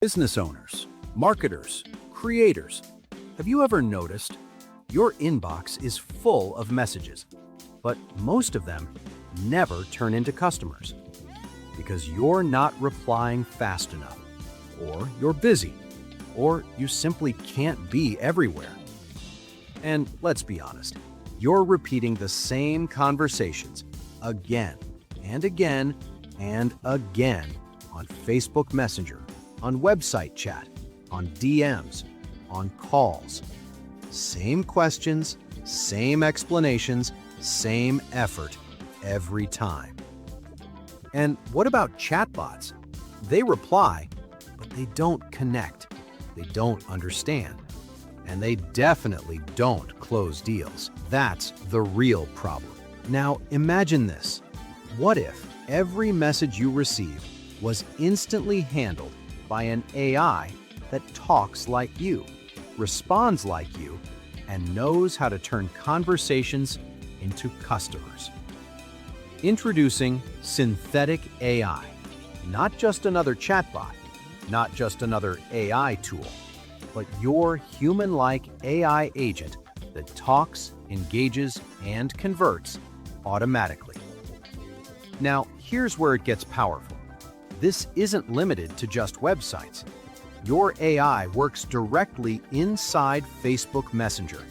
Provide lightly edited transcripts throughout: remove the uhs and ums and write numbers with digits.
Business owners, marketers, creators, have you ever noticed your inbox is full of messages, but most of them never turn into customers because you're not replying fast enough, or you're busy, or you simply can't be everywhere. And let's be honest, you're repeating the same conversations again and again and again on Facebook Messenger, on website chat, on DMs, on calls. Same questions, same explanations, same effort every time. And what about chatbots? They reply, but they don't connect. They don't understand. And they definitely don't close deals. That's the real problem. Now imagine this. What if every message you receive was instantly handled by an AI that talks like you, responds like you, and knows how to turn conversations into customers? Introducing SyntheticAI. Not just another chatbot, not just another AI tool, but your human-like AI agent that talks, engages, and converts automatically. Now, here's where it gets powerful. This isn't limited to just websites. Your AI works directly inside Facebook Messenger,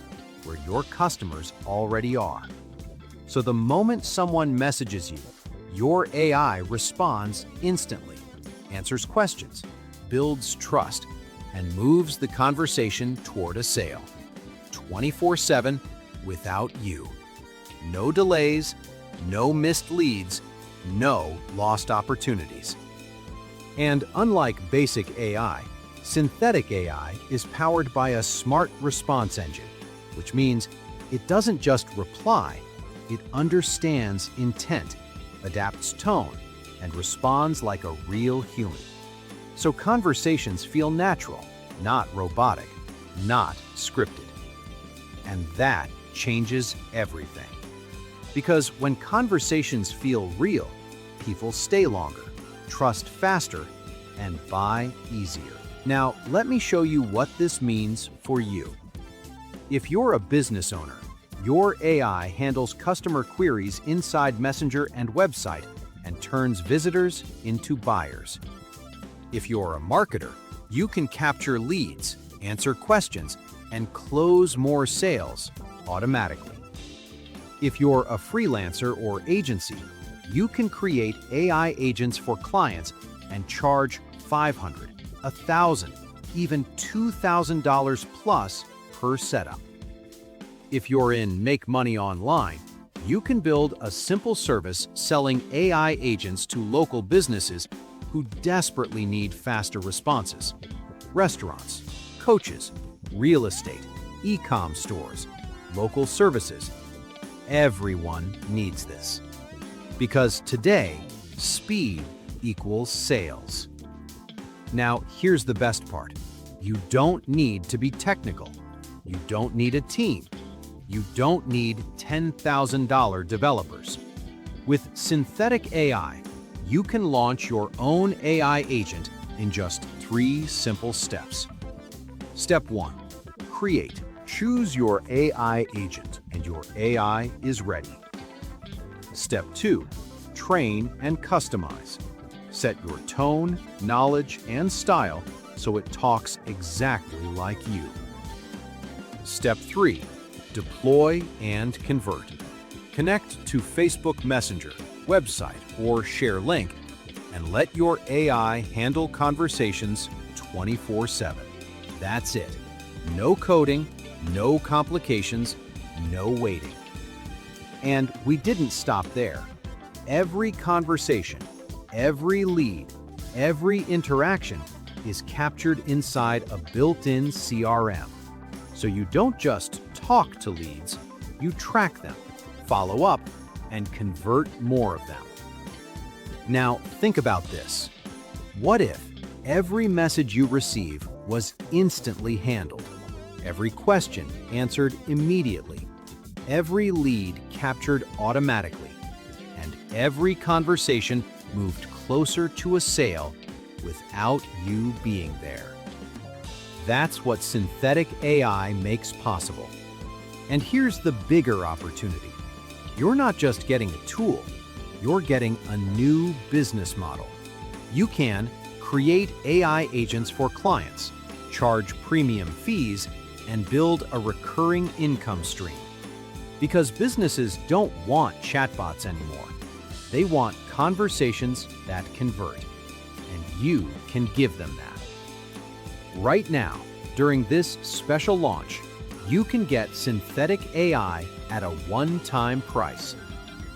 where your customers already are. So the moment someone messages you, your AI responds instantly, answers questions, builds trust, and moves the conversation toward a sale. 24/7 without you. No delays, no missed leads, no lost opportunities. And unlike basic AI, synthetic AI is powered by a smart response engine, which means it doesn't just reply, it understands intent, adapts tone, and responds like a real human. So conversations feel natural, not robotic, not scripted. And that changes everything. Because when conversations feel real, people stay longer, trust faster, and buy easier. Now, let me show you what this means for you. If you're a business owner, your AI handles customer queries inside Messenger and website and turns visitors into buyers. If you're a marketer, you can capture leads, answer questions, and close more sales automatically. If you're a freelancer or agency, you can create AI agents for clients and charge $500, $1,000, even $2,000 plus per setup. If you're in Make Money Online, you can build a simple service selling AI agents to local businesses who desperately need faster responses. Restaurants, coaches, real estate, e-com stores, local services. Everyone needs this. Because today, speed equals sales. Now, here's the best part. You don't need to be technical. You don't need a team. You don't need $10,000 developers. With SyntheticAI, you can launch your own AI agent in just 3 simple steps. Step 1. Create. Choose your AI agent, and your AI is ready. Step 2. Train and customize. Set your tone, knowledge, and style so it talks exactly like you. Step 3. Deploy and convert. Connect to Facebook Messenger, website, or share link, and let your AI handle conversations 24/7. That's it. No coding, no complications, no waiting. And we didn't stop there. Every conversation, every lead, every interaction is captured inside a built-in CRM. So you don't just talk to leads, you track them, follow up, and convert more of them. Now think about this. What if every message you receive was instantly handled? Every question answered immediately, every lead captured automatically, and every conversation moved closer to a sale without you being there. That's what synthetic AI makes possible. And here's the bigger opportunity. You're not just getting a tool, you're getting a new business model. You can create AI agents for clients, charge premium fees, and build a recurring income stream. Because businesses don't want chatbots anymore. They want conversations that convert, and you can give them that. Right now, during this special launch, you can get synthetic AI at a one-time price.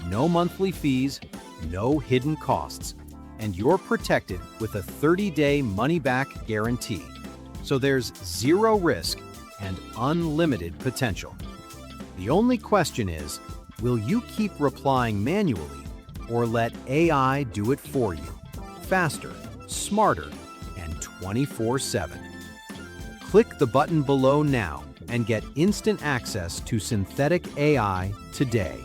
No monthly fees, no hidden costs, and you're protected with a 30-day money-back guarantee. So there's zero risk and unlimited potential. The only question is, will you keep replying manually or let AI do it for you? Faster, smarter, and 24/7. Click the button below now and get instant access to synthetic AI today.